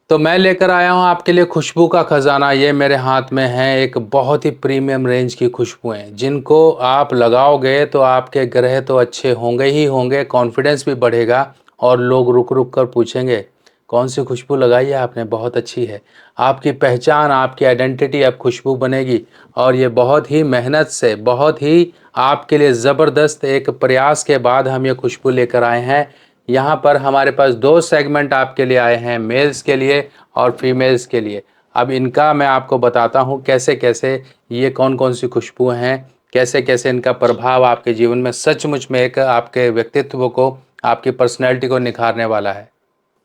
तो मैं लेकर आया हूँ आपके लिए खुशबू का खजाना। ये मेरे हाथ में है एक बहुत ही प्रीमियम रेंज की खुशबुएं, जिनको आप लगाओगे तो आपके ग्रह तो अच्छे होंगे ही होंगे, कॉन्फिडेंस भी बढ़ेगा और लोग रुक रुक कर पूछेंगे कौन सी खुशबू लगाई है आपने, बहुत अच्छी है। आपकी पहचान, आपकी आइडेंटिटी अब खुशबू बनेगी। और ये बहुत ही मेहनत से, बहुत ही आपके लिए ज़बरदस्त एक प्रयास के बाद हम ये खुशबू लेकर आए हैं। यहाँ पर हमारे पास दो सेगमेंट आपके लिए आए हैं, मेल्स के लिए और फीमेल्स के लिए। अब इनका मैं आपको बताता हूँ कैसे कैसे ये कौन कौन सी खुशबू हैं, कैसे कैसे इनका प्रभाव आपके जीवन में सचमुच में एक आपके व्यक्तित्व को, आपकी पर्सनैलिटी को निखारने वाला है।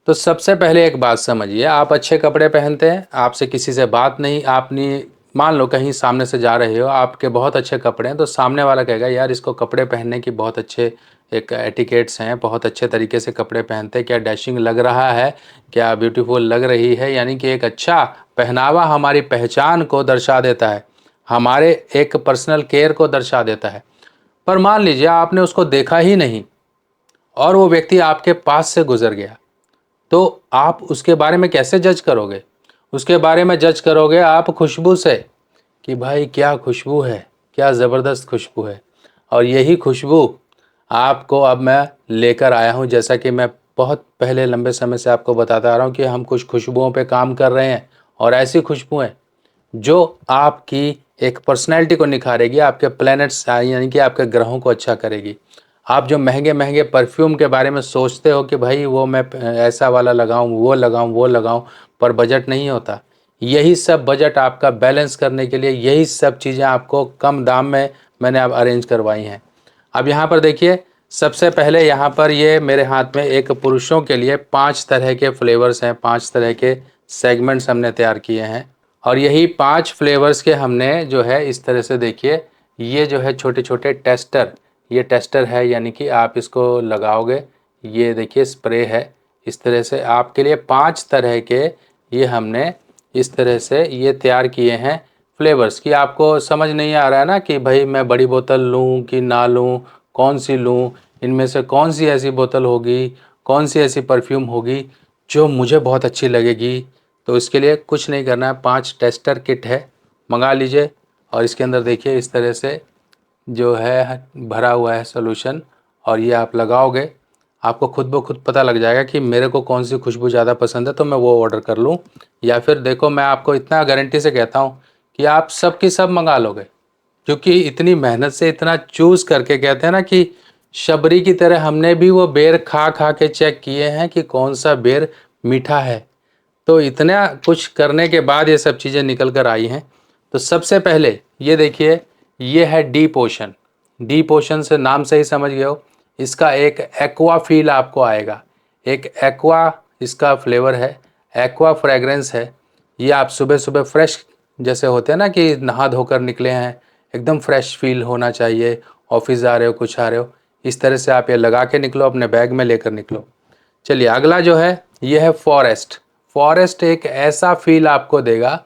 तो सबसे पहले एक बात समझिए, आप अच्छे कपड़े पहनते हैं, आपसे किसी से बात नहीं, आपने मान लो कहीं सामने से जा रहे हो, आपके बहुत अच्छे कपड़े हैं, तो सामने वाला कहेगा यार इसको कपड़े पहनने की बहुत अच्छे एक एटिकेट्स हैं, बहुत अच्छे तरीके से कपड़े पहनते हैं, क्या डैशिंग लग रहा है, क्या ब्यूटीफुल लग रही है। यानी कि एक अच्छा पहनावा हमारी पहचान को दर्शा देता है, हमारे एक पर्सनल केयर को दर्शा देता है। पर मान लीजिए आपने उसको देखा ही नहीं और वो व्यक्ति आपके पास से गुजर गया, तो आप उसके बारे में कैसे जज करोगे? उसके बारे में जज करोगे आप खुशबू से, कि भाई क्या खुशबू है, क्या ज़बरदस्त खुशबू है। और यही खुशबू आपको अब मैं लेकर आया हूँ। जैसा कि मैं बहुत पहले लंबे समय से आपको बताता आ रहा हूँ कि हम कुछ खुशबुओं पे काम कर रहे हैं, और ऐसी खुशबुएं जो आपकी एक पर्सनैलिटी को निखारेगी, आपके प्लैनेट्स यानी कि आपके ग्रहों को अच्छा करेगी। आप जो महंगे महंगे परफ्यूम के बारे में सोचते हो कि भाई वो मैं ऐसा वाला लगाऊं, वो लगाऊं, वो लगाऊं, पर बजट नहीं होता। यही सब बजट आपका बैलेंस करने के लिए, यही सब चीज़ें आपको कम दाम में मैंने अब अरेंज करवाई हैं। अब यहाँ पर देखिए, सबसे पहले यहाँ पर ये मेरे हाथ में एक पुरुषों के लिए 5 तरह के फ्लेवर्स हैं, 5 तरह के सेगमेंट्स हमने तैयार किए हैं। और यही 5 फ्लेवर्स के हमने जो है इस तरह से देखिए, ये जो है छोटे छोटे टेस्टर, ये टेस्टर है, यानी कि आप इसको लगाओगे, ये देखिए स्प्रे है। इस तरह से आपके लिए 5 तरह के ये हमने इस तरह से ये तैयार किए हैं फ्लेवर्स, की आपको समझ नहीं आ रहा है ना कि भाई मैं बड़ी बोतल लूँ कि ना लूँ, कौन सी लूँ, इनमें से कौन सी ऐसी बोतल होगी, कौन सी ऐसी परफ्यूम होगी जो मुझे बहुत अच्छी लगेगी। तो इसके लिए कुछ नहीं करना है, 5 टेस्टर किट है, मंगा लीजिए। और इसके अंदर देखिए इस तरह से जो है भरा हुआ है सॉल्यूशन, और ये आप लगाओगे, आपको खुद ब खुद पता लग जाएगा कि मेरे को कौन सी खुशबू ज़्यादा पसंद है तो मैं वो ऑर्डर कर लूँ। या फिर देखो, मैं आपको इतना गारंटी से कहता हूँ कि आप सब की सब मंगा लोगे, क्योंकि इतनी मेहनत से इतना चूज़ करके, कहते हैं ना कि शबरी की तरह हमने भी वो बेर खा खा के चेक किए हैं कि कौन सा बेर मीठा है। तो इतना कुछ करने के बाद ये सब चीज़ें निकल कर आई हैं। तो सबसे पहले ये देखिए, ये है डीप ओशन। डीप ओशन से नाम से ही समझ गए हो, इसका एक एक्वा फील आपको आएगा। एक एक्वा इसका फ्लेवर है, एक्वा फ्रेगरेंस है। ये आप सुबह सुबह फ्रेश जैसे होते हैं ना कि नहा धोकर निकले हैं, एकदम फ्रेश फील होना चाहिए, ऑफिस जा रहे हो, कुछ आ रहे हो, इस तरह से आप ये लगा के निकलो, अपने बैग में लेकर निकलो। चलिए अगला जो है ये है फॉरेस्ट। फॉरेस्ट एक ऐसा फील आपको देगा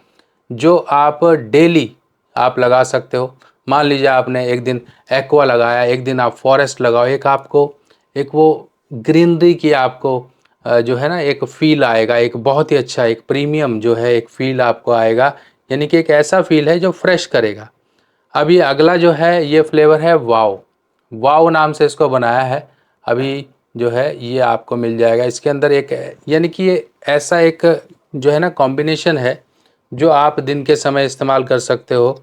जो आप डेली आप लगा सकते हो। मान लीजिए आपने एक दिन एक्वा लगाया, एक दिन आप फॉरेस्ट लगाओ, एक आपको एक वो ग्रीनरी की आपको जो है ना एक फ़ील आएगा, एक बहुत ही अच्छा एक प्रीमियम जो है एक फ़ील आपको आएगा। यानी कि एक ऐसा फ़ील है जो फ्रेश करेगा। अब ये अगला जो है ये फ्लेवर है वाओ। वाओ नाम से इसको बनाया है, अभी जो है ये आपको मिल जाएगा। इसके अंदर एक यानी कि ये ऐसा एक जो है ना कॉम्बिनेशन है जो आप दिन के समय इस्तेमाल कर सकते हो।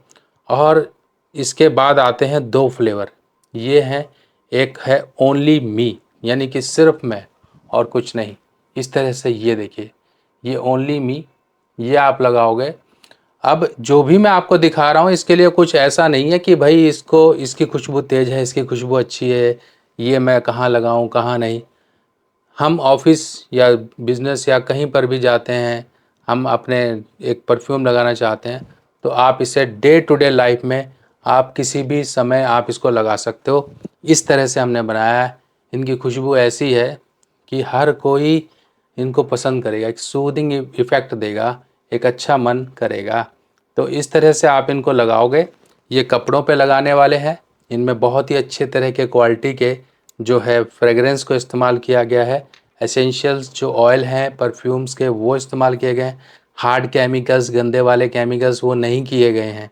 और इसके बाद आते हैं 2 फ्लेवर, ये हैं, एक है ओनली मी, यानी कि सिर्फ मैं और कुछ नहीं। इस तरह से ये देखिए, ये ओनली मी, ये आप लगाओगे। अब जो भी मैं आपको दिखा रहा हूँ इसके लिए कुछ ऐसा नहीं है कि भाई इसको इसकी खुशबू तेज़ है, इसकी खुशबू अच्छी है, ये मैं कहाँ लगाऊँ कहाँ नहीं। हम ऑफिस या बिज़नेस या कहीं पर भी जाते हैं, हम अपने एक परफ्यूम लगाना चाहते हैं, तो आप इसे डे टू डे लाइफ में आप किसी भी समय आप इसको लगा सकते हो। इस तरह से हमने बनाया है। इनकी खुशबू ऐसी है कि हर कोई इनको पसंद करेगा, एक सूदिंग इफ़ेक्ट देगा, एक अच्छा मन करेगा। तो इस तरह से आप इनको लगाओगे। ये कपड़ों पे लगाने वाले हैं, इनमें बहुत ही अच्छे तरह के क्वालिटी के जो है फ्रेगरेंस को इस्तेमाल किया गया है। एसेंशियल्स जो ऑयल हैं परफ्यूम्स के वो इस्तेमाल किए गए हैं। हार्ड केमिकल्स, गंदे वाले केमिकल्स वो नहीं किए गए हैं,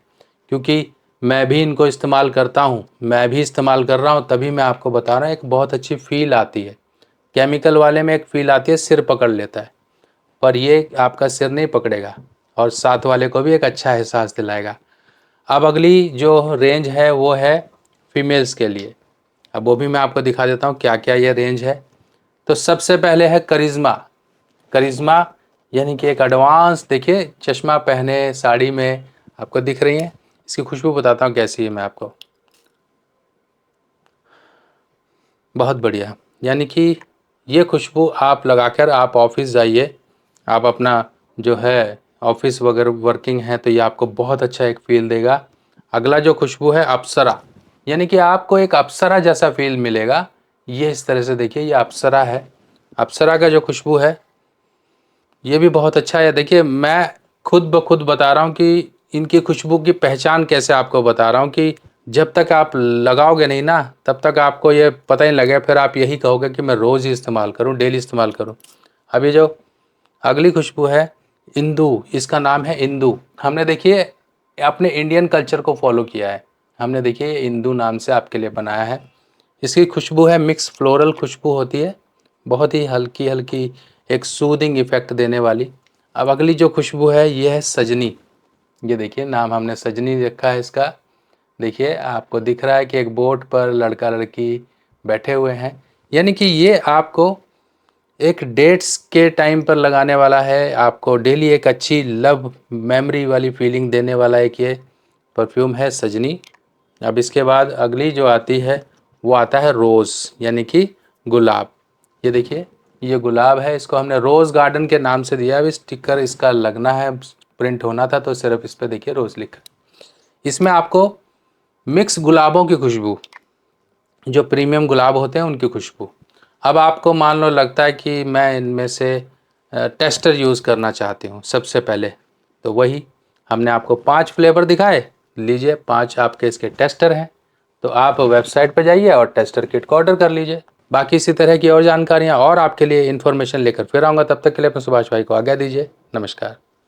क्योंकि मैं भी इनको इस्तेमाल करता हूँ, मैं भी इस्तेमाल कर रहा हूँ, तभी मैं आपको बता रहा हूँ। एक बहुत अच्छी फ़ील आती है। केमिकल वाले में एक फ़ील आती है, सिर पकड़ लेता है, पर ये आपका सिर नहीं पकड़ेगा और साथ वाले को भी एक अच्छा एहसास दिलाएगा। अब अगली जो रेंज है वो है फीमेल्स के लिए। अब वो भी मैं आपको दिखा देता हूँ क्या क्या ये रेंज है। तो सबसे पहले है करिश्मा। करिश्मा यानी कि एक एडवांस, देखिए चश्मा पहने साड़ी में आपको दिख रही हैं। इसकी खुशबू बताता हूँ कैसी है मैं आपको। बहुत बढ़िया, यानी कि ये खुशबू आप लगाकर आप ऑफिस जाइए, आप अपना जो है ऑफिस वगैरह वर्किंग है तो ये आपको बहुत अच्छा एक फ़ील देगा। अगला जो खुशबू है अप्सरा, यानी कि आपको एक अप्सरा जैसा फ़ील मिलेगा। ये इस तरह से देखिए, ये अप्सरा है। अप्सरा का जो खुशबू है ये भी बहुत अच्छा है। देखिए मैं खुद ब खुद बता रहा हूँ कि इनकी खुशबू की पहचान कैसे आपको बता रहा हूँ कि जब तक आप लगाओगे नहीं ना तब तक आपको ये पता ही नहीं लगेगा, फिर आप यही कहोगे कि मैं रोज़ ही इस्तेमाल करूँ, डेली इस्तेमाल करूँ। अब ये जो अगली खुशबू है इंदु, इसका नाम है इंदु। हमने देखिए अपने इंडियन कल्चर को फॉलो किया है, हमने देखिए इंदु नाम से आपके लिए बनाया है। इसकी खुशबू है मिक्स फ्लोरल खुशबू होती है, बहुत ही हल्की हल्की, एक सूदिंग इफ़ेक्ट देने वाली। अब अगली जो खुशबू है ये है सजनी। ये देखिए नाम हमने सजनी रखा है इसका। देखिए आपको दिख रहा है कि एक बोट पर लड़का लड़की बैठे हुए हैं, यानी कि ये आपको एक डेट्स के टाइम पर लगाने वाला है, आपको डेली एक अच्छी लव मेमोरी वाली फीलिंग देने वाला एक ये परफ्यूम है सजनी। अब इसके बाद अगली जो आती है वो आता है रोज़, यानी कि गुलाब। ये देखिए ये गुलाब है, इसको हमने रोज़ गार्डन के नाम से दिया। अब स्टिकर इसका लगना है, प्रिंट होना था तो सिर्फ इस पर देखिए रोज़ लिखा। इसमें आपको मिक्स गुलाबों की खुशबू, जो प्रीमियम गुलाब होते हैं उनकी खुशबू। अब आपको मान लो लगता है कि मैं इनमें से टेस्टर यूज़ करना चाहती हूँ सबसे पहले, तो वही हमने आपको 5 फ्लेवर दिखाए, लीजिए 5 आपके इसके टेस्टर हैं। तो आप वेबसाइट पर जाइए और टेस्टर किट को ऑर्डर कर लीजिए। बाकी इसी तरह की और जानकारियाँ और आपके लिए इन्फॉर्मेशन लेकर फिर आऊँगा, तब तक के लिए अपने सुभाष भाई को आज्ञा दीजिए। नमस्कार।